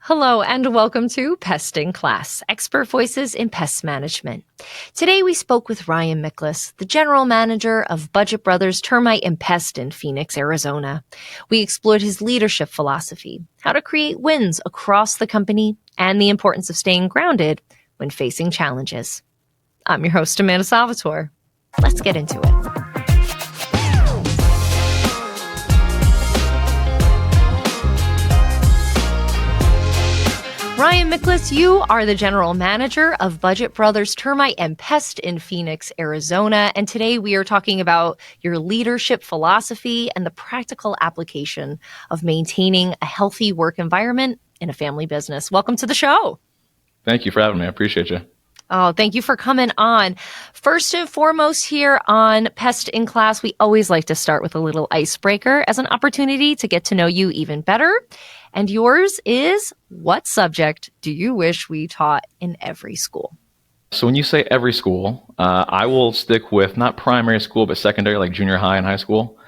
Hello and welcome to Pest in Class, Expert Voices in Pest Management. Today we spoke with Ryan Miklus, the General Manager of Budget Brothers Termite and Pest in Phoenix, Arizona. We explored his leadership philosophy, how to create wins across the company, and the importance of staying grounded when facing challenges. I'm your host, Amanda Salvatore. Let's get into it. Ryan Miklus, you are the General Manager of Budget Brothers Termite and Pest in Phoenix, Arizona. And today we are talking about your leadership philosophy and the practical application of maintaining a healthy work environment in a family business. Welcome to the show. Thank you for having me. I appreciate you. Oh, thank you for coming on. First and foremost here on Pest in Class, we always like to start with a little icebreaker as an opportunity to get to know you even better. And yours is, what subject do you wish we taught in every school? So when you say every school, I will stick with not primary school, but secondary, like junior high and high school.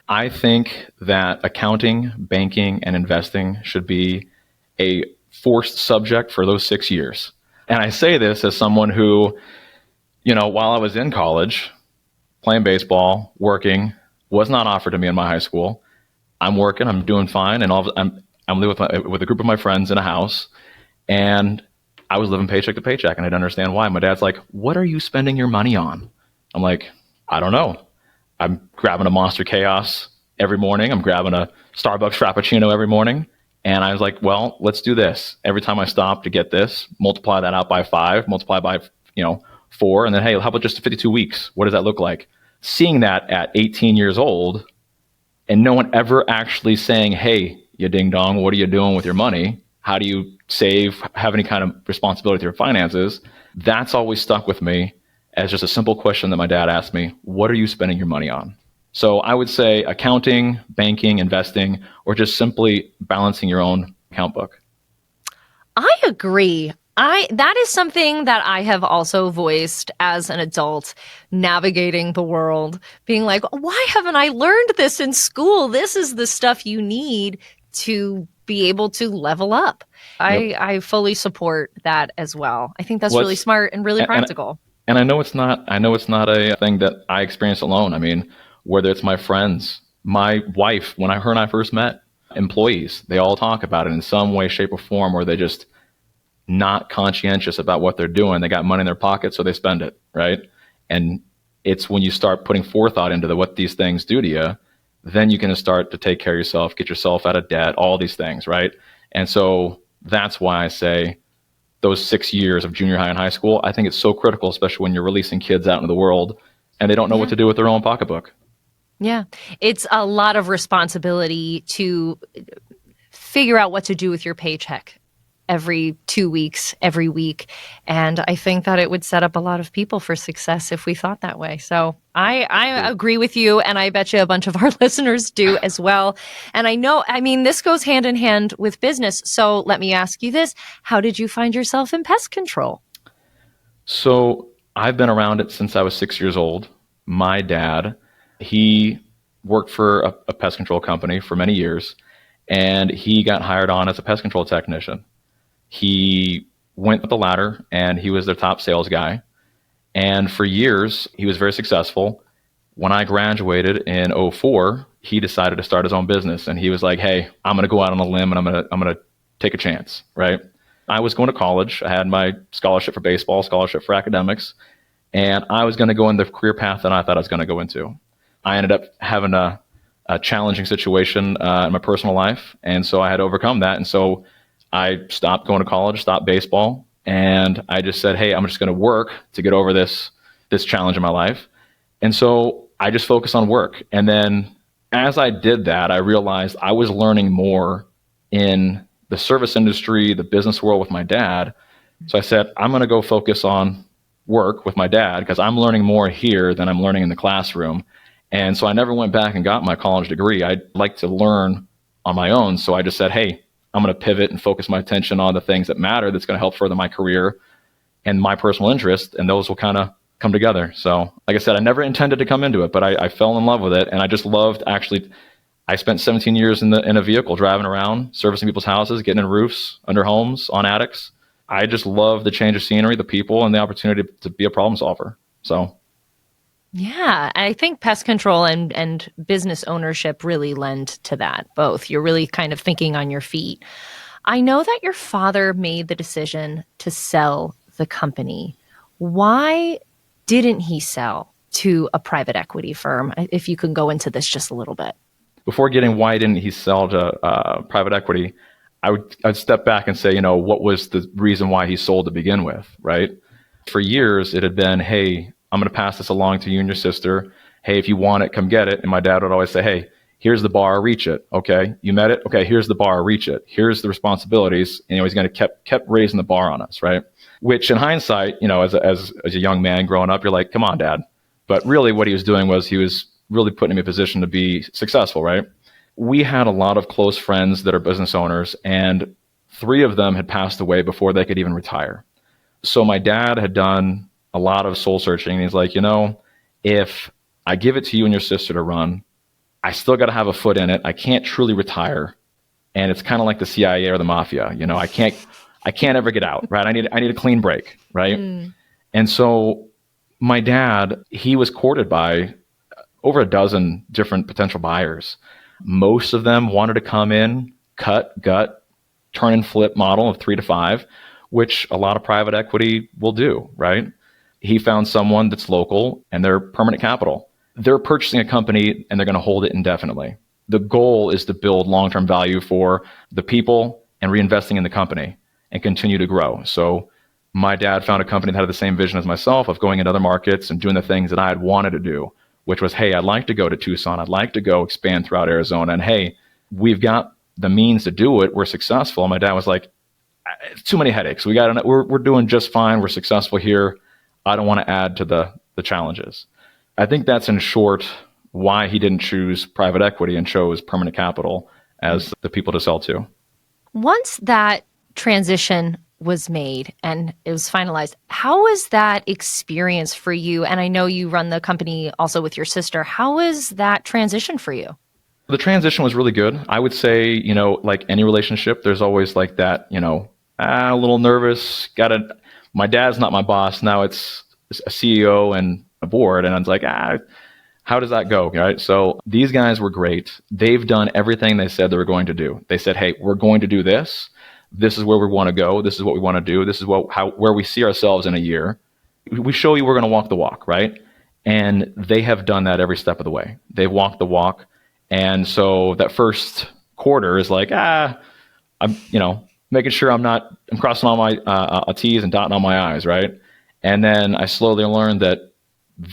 I think that accounting, banking, and investing should be a forced subject for those 6 years. And I say this as someone who, while I was in college, playing baseball, working, was not offered to me in my high school. I'm working, I'm doing fine, and I'm living with a group of my friends in a house, and I was living paycheck to paycheck, and I didn't understand why. My dad's like, "What are you spending your money on?" I'm like, "I don't know. I'm grabbing a Monster Chaos every morning. I'm grabbing a Starbucks Frappuccino every morning." And I was like, well, let's do this. Every time I stop to get this, multiply that out by 5, multiply by 4, and then, hey, how about just 52 weeks? What does that look like? Seeing that at 18 years old, and no one ever actually saying, hey, you ding dong, what are you doing with your money? How do you save, have any kind of responsibility with your finances? That's always stuck with me as just a simple question that my dad asked me, what are you spending your money on? So I would say accounting, banking, investing, or just simply balancing your own account book. I agree. That is something that I have also voiced as an adult, navigating the world, being like, why haven't I learned this in school? This is the stuff you need to be able to level up. Yep. I fully support that as well. I think that's really smart and really practical. And I know it's not a thing that I experience alone. I mean, whether it's my friends, my wife, when her and I first met, employees, they all talk about it in some way, shape, or form, where they're just not conscientious about what they're doing. They got money in their pocket, so they spend it, right? And it's when you start putting forethought into what these things do to you, then you can start to take care of yourself, get yourself out of debt, all these things, right? And so that's why I say those 6 years of junior high and high school, I think it's so critical, especially when you're releasing kids out into the world and they don't know what to do with their own pocketbook. Yeah, it's a lot of responsibility to figure out what to do with your paycheck every 2 weeks, every week. And I think that it would set up a lot of people for success if we thought that way. So I agree with you, and I bet you a bunch of our listeners do as well. And this goes hand in hand with business. So let me ask you this. How did you find yourself in pest control? So I've been around it since I was 6 years old. My dad, he worked for a pest control company for many years, and he got hired on as a pest control technician. He went up the ladder, and he was their top sales guy. And for years, he was very successful. When I graduated in 2004, he decided to start his own business, and he was like, hey, I'm going to go out on a limb, and I'm going to take a chance, right? I was going to college. I had my scholarship for baseball, scholarship for academics, and I was going to go in the career path that I thought I was going to go into. I ended up having a challenging situation in my personal life, and so I had to overcome that. And so I stopped going to college, stopped baseball, and I just said, hey, I'm just going to work to get over this challenge in my life. And so I just focused on work. And then as I did that, I realized I was learning more in the service industry, the business world with my dad. So I said, I'm going to go focus on work with my dad because I'm learning more here than I'm learning in the classroom. And so I never went back and got my college degree. I'd like to learn on my own. So I just said, hey, I'm going to pivot and focus my attention on the things that matter, that's going to help further my career and my personal interest, and those will kind of come together. So like I said, I never intended to come into it, but I fell in love with it, and I just loved I spent 17 years in a vehicle driving around, servicing people's houses, getting in roofs, under homes, on attics. I just love the change of scenery, the people, and the opportunity to be a problem solver. So, Yeah, I think pest control and business ownership really lend to that, both. You're really kind of thinking on your feet. I know that your father made the decision to sell the company. Why didn't he sell to a private equity firm? If you can go into this just a little bit. before getting why didn't he sell to private equity, I'd step back and say, what was the reason why he sold to begin with, right? For years, it had been, hey, I'm going to pass this along to you and your sister. Hey, if you want it, come get it. And my dad would always say, hey, here's the bar, reach it. Okay, you met it. Okay, here's the bar, reach it. Here's the responsibilities. And he's going to kept raising the bar on us, right? Which in hindsight, as a young man growing up, you're like, come on, Dad. But really, what he was doing was he was really putting me in a position to be successful, right? We had a lot of close friends that are business owners, and 3 of them had passed away before they could even retire. So my dad had done a lot of soul searching. And he's like, if I give it to you and your sister to run, I still got to have a foot in it. I can't truly retire. And it's kind of like the CIA or the mafia. I can't ever get out, right? I need a clean break, right? And so my dad, he was courted by over a dozen different potential buyers. Most of them wanted to come in, cut, gut, turn and flip model of 3 to 5, which a lot of private equity will do, right? He found someone that's local and they're permanent capital. They're purchasing a company and they're going to hold it indefinitely. The goal is to build long-term value for the people and reinvesting in the company and continue to grow. So my dad found a company that had the same vision as myself of going into other markets and doing the things that I had wanted to do, which was, hey, I'd like to go to Tucson. I'd like to go expand throughout Arizona. And hey, we've got the means to do it. We're successful. And my dad was like, it's too many headaches. We're doing just fine. We're successful here. I don't want to add to the challenges. I think that's in short why he didn't choose private equity and chose permanent capital as the people to sell to. Once that transition was made and it was finalized, how was that experience for you? And I know you run the company also with your sister. How was that transition for you? The transition was really good. I would say, like any relationship, there's always like that, a little nervous. My dad's not my boss. Now it's a CEO and a board. And I was like, how does that go? Right. So these guys were great. They've done everything they said they were going to do. They said, hey, we're going to do this. This is where we want to go. This is what we want to do. This is where we see ourselves in a year. We show you we're going to walk the walk, right? And they have done that every step of the way. They've walked the walk. And so that first quarter is like, I'm, making sure I'm crossing all my T's and dotting all my I's, right? And then I slowly learned that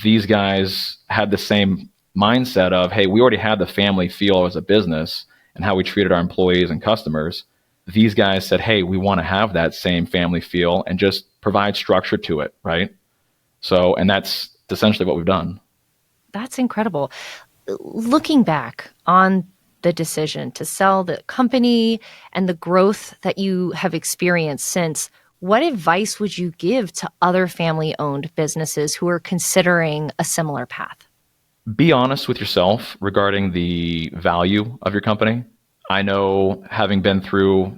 these guys had the same mindset of, hey, we already had the family feel as a business and how we treated our employees and customers. These guys said, hey, we want to have that same family feel and just provide structure to it, right? So, and that's essentially what we've done. That's incredible. Looking back on the decision to sell the company and the growth that you have experienced since, what advice would you give to other family-owned businesses who are considering a similar path? Be honest with yourself regarding the value of your company. I know, having been through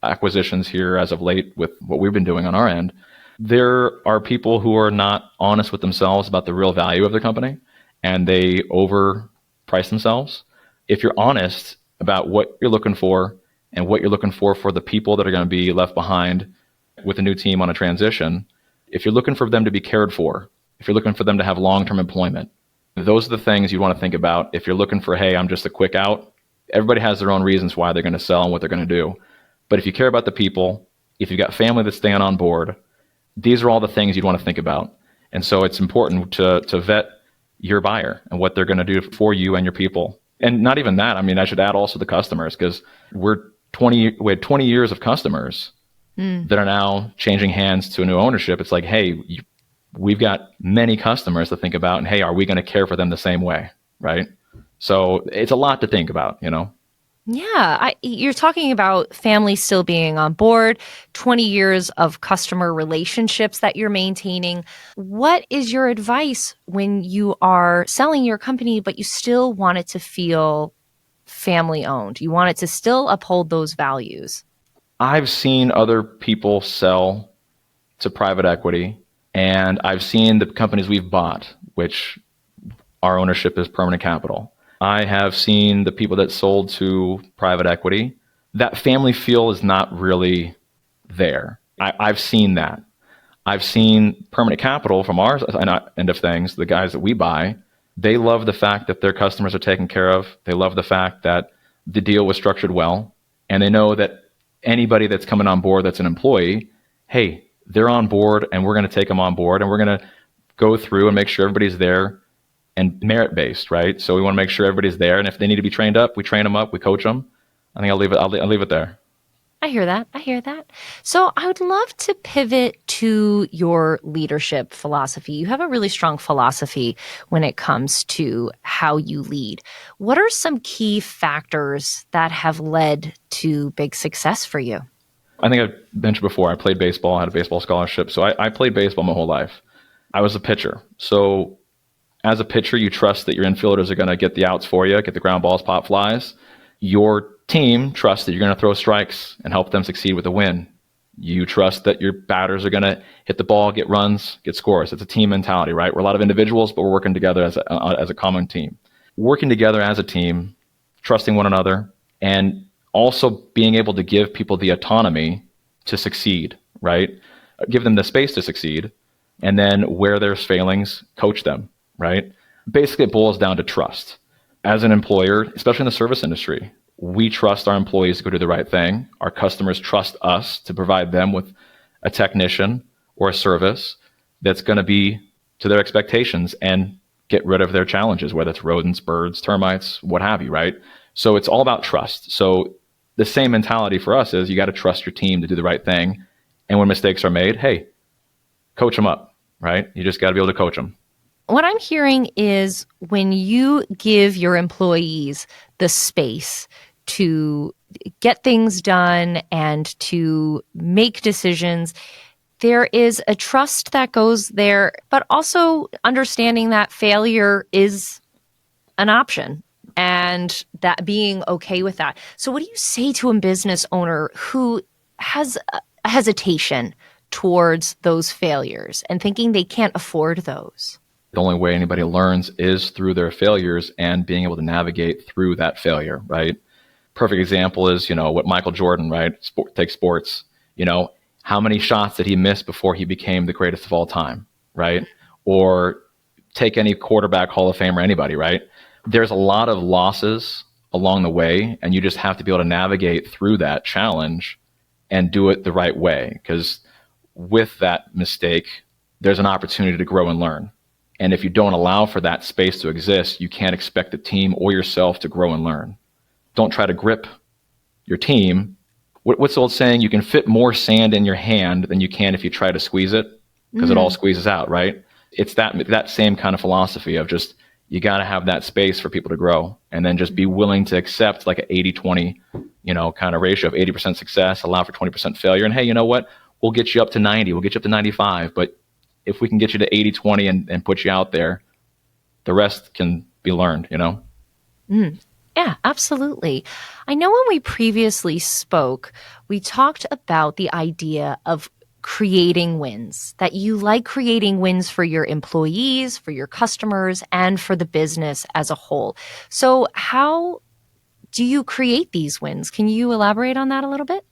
acquisitions here as of late with what we've been doing on our end, there are people who are not honest with themselves about the real value of their company, and they overprice themselves. If you're honest about what you're looking for and what you're looking for the people that are going to be left behind with a new team on a transition, if you're looking for them to be cared for, if you're looking for them to have long-term employment, those are the things you want to think about. If you're looking for, hey, I'm just a quick out, everybody has their own reasons why they're going to sell and what they're going to do. But if you care about the people, if you've got family that's staying on board, these are all the things you'd want to think about. And so it's important to vet your buyer and what they're going to do for you and your people. And not even that. I mean, I should add also the customers, because we had 20 years of customers that are now changing hands to a new ownership. It's like, hey, we've got many customers to think about, and hey, are we going to care for them the same way, right? So it's a lot to think about, Yeah, you're talking about family still being on board, 20 years of customer relationships that you're maintaining. What is your advice when you are selling your company, but you still want it to feel family owned. You want it to still uphold those values. I've seen other people sell to private equity, and I've seen the companies we've bought, which our ownership is permanent capital. I have seen the people that sold to private equity. That family feel is not really there. I've seen that. I've seen permanent capital from our end of things, the guys that we buy, they love the fact that their customers are taken care of. They love the fact that the deal was structured well. And they know that anybody that's coming on board that's an employee, hey, they're on board and we're going to take them on board and we're going to go through and make sure everybody's there and merit-based, right? So we want to make sure everybody's there. And if they need to be trained up, we train them up, we coach them. I think I'll leave it there. I hear that. So I would love to pivot to your leadership philosophy. You have a really strong philosophy when it comes to how you lead. What are some key factors that have led to big success for you? I think I mentioned before, I played baseball, I had a baseball scholarship. So I played baseball my whole life. I was a pitcher. So as a pitcher, you trust that your infielders are going to get the outs for you, get the ground balls, pop flies. Your team trusts that you're going to throw strikes and help them succeed with a win. You trust that your batters are going to hit the ball, get runs, get scores. It's a team mentality, right? We're a lot of individuals, but we're working together as a common team. Working together as a team, trusting one another, and also being able to give people the autonomy to succeed, right? Give them the space to succeed, and then where there's failings, coach them, right? Basically, it boils down to trust. As an employer, especially in the service industry, we trust our employees to go do the right thing. Our customers trust us to provide them with a technician or a service that's going to be to their expectations and get rid of their challenges, whether it's rodents, birds, termites, what have you, right? So it's all about trust. So the same mentality for us is you got to trust your team to do the right thing. And when mistakes are made, hey, coach them up, right? You just got to be able to coach them. What I'm hearing is when you give your employees the space to get things done and to make decisions, there is a trust that goes there, but also understanding that failure is an option and that being okay with that. So what do you say to a business owner who has a hesitation towards those failures and thinking they can't afford those? The only way anybody learns is through their failures and being able to navigate through that failure, right? Perfect example is, what Michael Jordan, right? Take sports, how many shots did he miss before he became the greatest of all time, right? Or take any quarterback, Hall of Famer, anybody, right? There's a lot of losses along the way, and you just have to be able to navigate through that challenge and do it the right way. Because with that mistake, there's an opportunity to grow and learn. And if you don't allow for that space to exist, you can't expect the team or yourself to grow and learn. Don't try to grip your team. What's the old saying? You can fit more sand in your hand than you can if you try to squeeze it, because it all squeezes out, right? It's that same kind of philosophy of just, you got to have that space for people to grow, and then just be willing to accept like an 80-20, kind of ratio of 80% success, allow for 20% failure. And hey, you know what? We'll get you up to 90. We'll get you up to 95. But if we can get you to 80-20 and put you out there, the rest can be learned, Yeah, absolutely. I know when we previously spoke, we talked about the idea of creating wins, that you like creating wins for your employees, for your customers, and for the business as a whole. So how do you create these wins? Can you elaborate on that a little bit?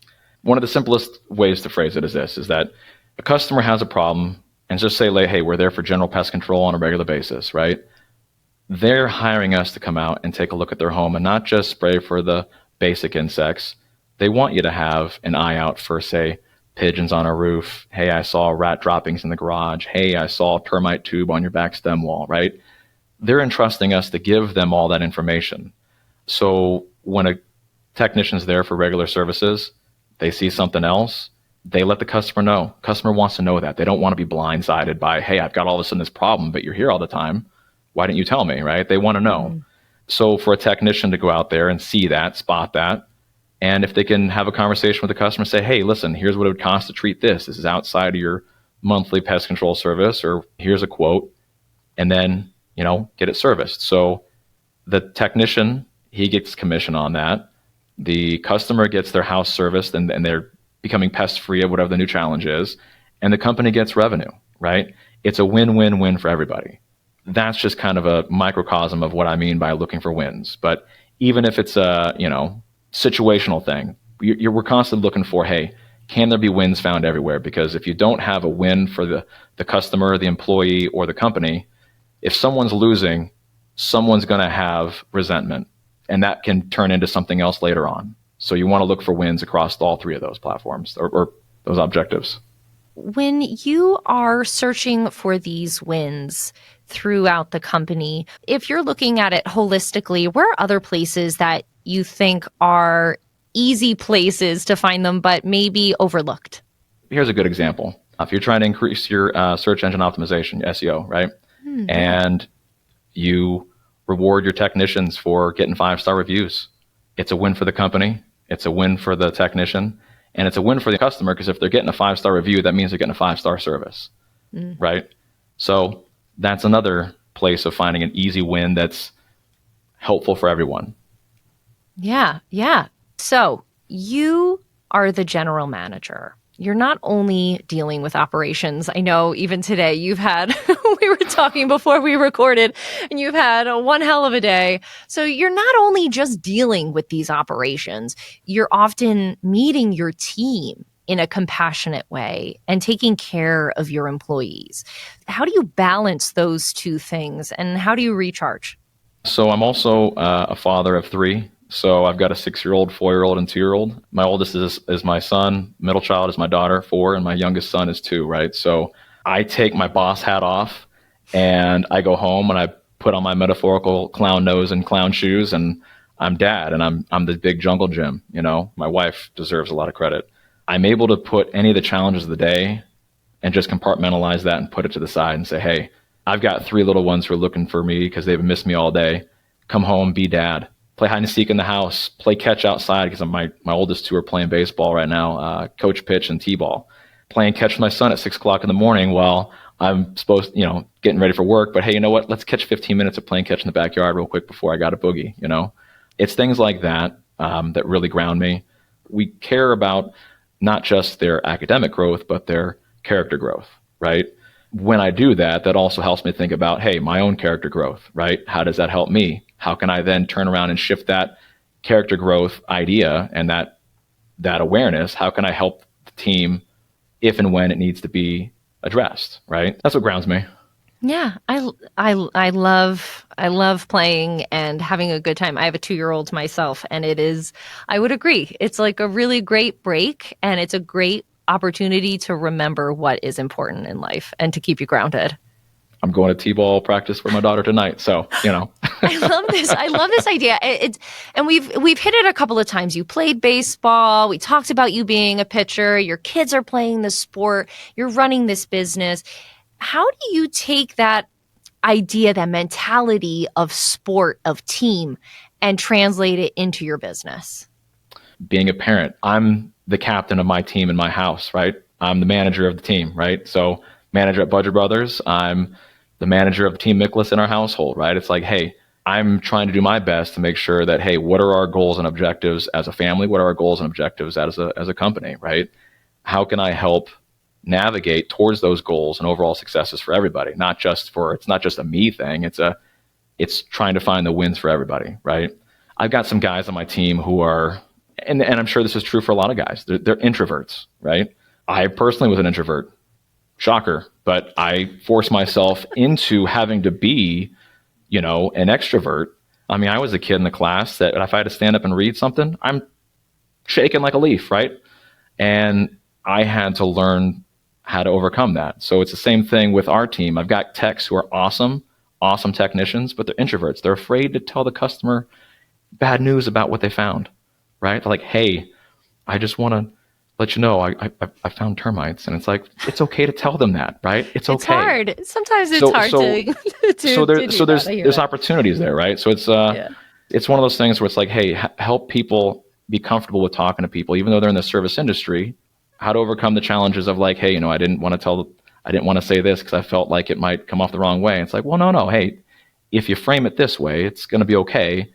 One of the simplest ways to phrase it is this, is that a customer has a problem, and just say, hey, we're there for general pest control on a regular basis, right? They're hiring us to come out and take a look at their home and not just spray for the basic insects. They want you to have an eye out for, say, pigeons on a roof. Hey, I saw rat droppings in the garage. Hey, I saw a termite tube on your back stem wall, right? They're entrusting us to give them all that information. So when a technician's there for regular services, they see something else, they let the customer know. Customer wants to know that. They don't want to be blindsided by, hey, I've got all this in this problem, but you're here all the time. Why didn't you tell me, right? They want to know. Mm-hmm. So for a technician to go out there and see that, spot that, and if they can have a conversation with the customer, say, hey, listen, here's what it would cost to treat this. This is outside of your monthly pest control service, or here's a quote, and then, get it serviced. So the technician, he gets commission on that. The customer gets their house serviced and they're becoming pest free of whatever the new challenge is. And the company gets revenue, right? It's a win-win-win for everybody. That's just kind of a microcosm of what I mean by looking for wins. But even if it's a, situational thing, we're constantly looking for, hey, can there be wins found everywhere? Because if you don't have a win for the customer, the employee, or the company, if someone's losing, someone's going to have resentment, and that can turn into something else later on. So you want to look for wins across all three of those platforms or those objectives. When you are searching for these wins throughout the company, if you're looking at it holistically, where are other places that you think are easy places to find them, but maybe overlooked? Here's a good example. If you're trying to increase your search engine optimization, SEO, right? And you reward your technicians for getting 5-star reviews. It's a win for the company. It's a win for the technician. And it's a win for the customer, because if they're getting a 5-star review, that means they're getting a 5-star service, right? So that's another place of finding an easy win that's helpful for everyone. Yeah. So you are the general manager. You're not only dealing with operations. I know even today you've had, we were talking before we recorded, and you've had one hell of a day. So you're not only just dealing with these operations, you're often meeting your team in a compassionate way and taking care of your employees. How do you balance those two things, and how do you recharge? So I'm also a father of 3. So I've got a 6-year-old, 4-year-old, and 2-year-old. My oldest is my son. Middle child is my daughter, 4, and my youngest son is 2, right? So I take my boss hat off and I go home and I put on my metaphorical clown nose and clown shoes, and I'm dad, and I'm the big jungle gym, My wife deserves a lot of credit. I'm able to put any of the challenges of the day and just compartmentalize that and put it to the side and say, hey, I've got 3 little ones who are looking for me because they've missed me all day. Come home, be dad. Play hide and seek in the house, play catch outside, because my oldest 2 are playing baseball right now, coach pitch and t-ball. Playing catch with my son at 6 o'clock in the morning while I'm supposed, getting ready for work. But hey, you know what? Let's catch 15 minutes of playing catch in the backyard real quick before I got a boogie, It's things like that that really ground me. We care about not just their academic growth, but their character growth, right? When I do that, that also helps me think about, hey, my own character growth, right? How does that help me? How can I then turn around and shift that character growth idea and that awareness? How can I help the team if and when it needs to be addressed, right? That's what grounds me. Yeah, I love playing and having a good time. I have a 2-year-old myself, and I would agree, it's like a really great break, and it's a great opportunity to remember what is important in life and to keep you grounded. I'm going to t-ball practice for my daughter tonight, so I love this. I love this idea. And we've hit it a couple of times. You played baseball. We talked about you being a pitcher. Your kids are playing the sport. You're running this business. How do you take that idea, that mentality of sport, of team, and translate it into your business? Being a parent, I'm the captain of my team in my house, right? I'm the manager of the team, right? So manager at Budget Brothers, I'm the manager of Team Miklus in our household, right? It's like, hey, I'm trying to do my best to make sure that, hey, what are our goals and objectives as a family? What are our goals and objectives as a company, right? How can I help navigate towards those goals and overall successes for everybody? It's not just a me thing. It's trying to find the wins for everybody, right? I've got some guys on my team who are, and I'm sure this is true for a lot of guys, they're introverts, right? I personally was an introvert. Shocker. But I forced myself into having to be, an extrovert. I mean, I was a kid in the class that if I had to stand up and read something, I'm shaking like a leaf, right? And I had to learn how to overcome that. So it's the same thing with our team. I've got techs who are awesome technicians, but they're introverts. They're afraid to tell the customer bad news about what they found, right? They're like, hey, I just want to let you know I found termites. And it's like, it's okay to tell them that, right? It's okay. It's hard. Sometimes it's hard to there's opportunities there, right? So it's it's one of those things where it's like, hey, help people be comfortable with talking to people, even though they're in the service industry. How to overcome the challenges of like, hey, I didn't want to say this because I felt like it might come off the wrong way. And it's like, well, no. Hey, if you frame it this way, it's going to be okay.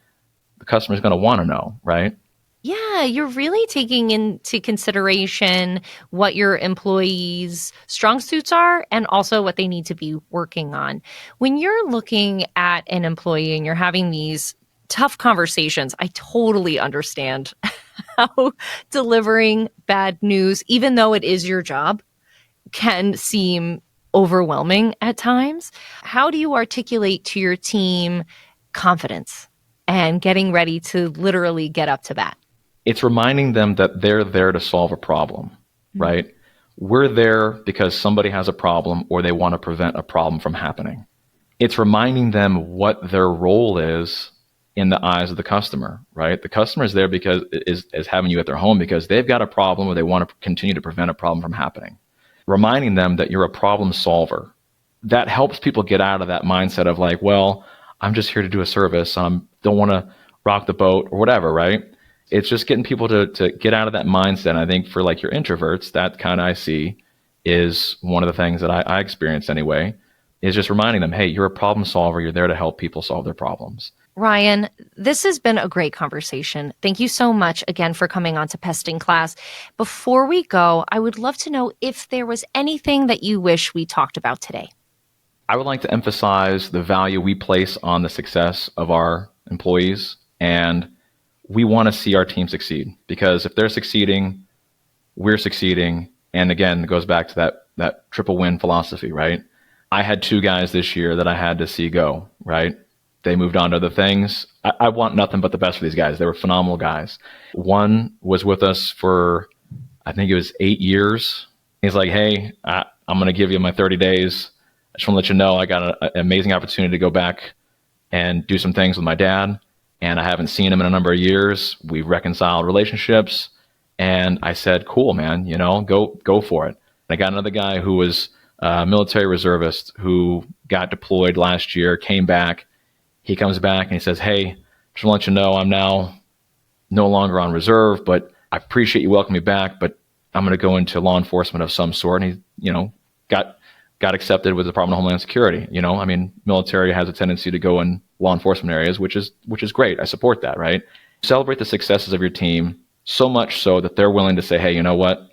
the customer's going to want to know, right? Yeah, you're really taking into consideration what your employees' strong suits are and also what they need to be working on. When you're looking at an employee and you're having these tough conversations, I totally understand how delivering bad news, even though it is your job, can seem overwhelming at times. How do you articulate to your team confidence and getting ready to literally get up to bat? It's reminding them that they're there to solve a problem, right? We're there because somebody has a problem or they want to prevent a problem from happening. It's reminding them what their role is in the eyes of the customer, right? The customer is there because is having you at their home because they've got a problem or they want to continue to prevent a problem from happening. Reminding them that you're a problem solver. That helps people get out of that mindset of like, well, I'm just here to do a service. Don't want to rock the boat or whatever, right? It's just getting people to get out of that mindset. And I think for like your introverts, that kind of I see is one of the things that I experienced anyway, is just reminding them, hey, you're a problem solver. You're there to help people solve their problems. Ryan, this has been a great conversation. Thank you so much again for coming on to Pest in Class. Before we go, I would love to know if there was anything that you wish we talked about today. I would like to emphasize the value we place on the success of our employees, and we want to see our team succeed because if they're succeeding, we're succeeding. And again, it goes back to that triple win philosophy, right? I had 2 guys this year that I had to see go, right? They moved on to other things. I want nothing but the best for these guys. They were phenomenal guys. One was with us for, I think it was 8 years. He's like, hey, I'm going to give you my 30 days. I just want to let you know I got an amazing opportunity to go back and do some things with my dad. And I haven't seen him in a number of years. We've reconciled relationships. And I said, cool, man, go for it. And I got another guy who was a military reservist who got deployed last year, came back. He comes back and he says, hey, just want to let you know I'm now no longer on reserve, but I appreciate you welcoming me back, but I'm going to go into law enforcement of some sort. And he, got accepted with the Department of Homeland Security. Military has a tendency to go in law enforcement areas, which is great. I support that, right? Celebrate the successes of your team so much so that they're willing to say, hey, you know what?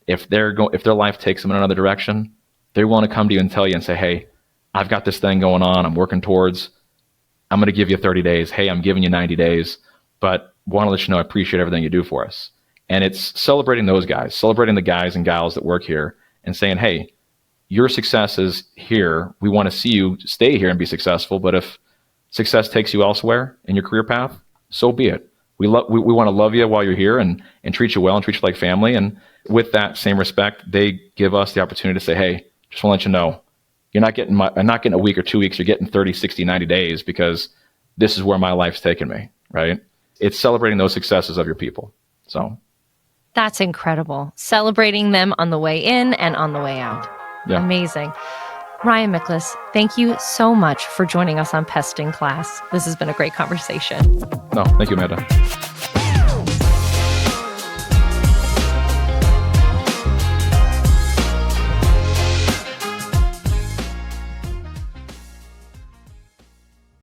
If their life takes them in another direction, they want to come to you and tell you and say, hey, I've got this thing going on. I'm working towards. I'm going to give you 30 days. Hey, I'm giving you 90 days, but want to let you know I appreciate everything you do for us. And it's celebrating those guys, celebrating the guys and gals that work here and saying, hey, your success is here. We want to see you stay here and be successful. But if success takes you elsewhere in your career path, so be it. We want to love you while you're here and treat you well and treat you like family. And with that same respect, they give us the opportunity to say, hey, just want to let you know, I'm not getting a week or 2 weeks. You're getting 30, 60, 90 days because this is where my life's taken me, right? It's celebrating those successes of your people. So that's incredible. Celebrating them on the way in and on the way out. Yeah. Amazing. Ryan Miklus, thank you so much for joining us on Pest in Class. This has been a great conversation. No, thank you, Amanda.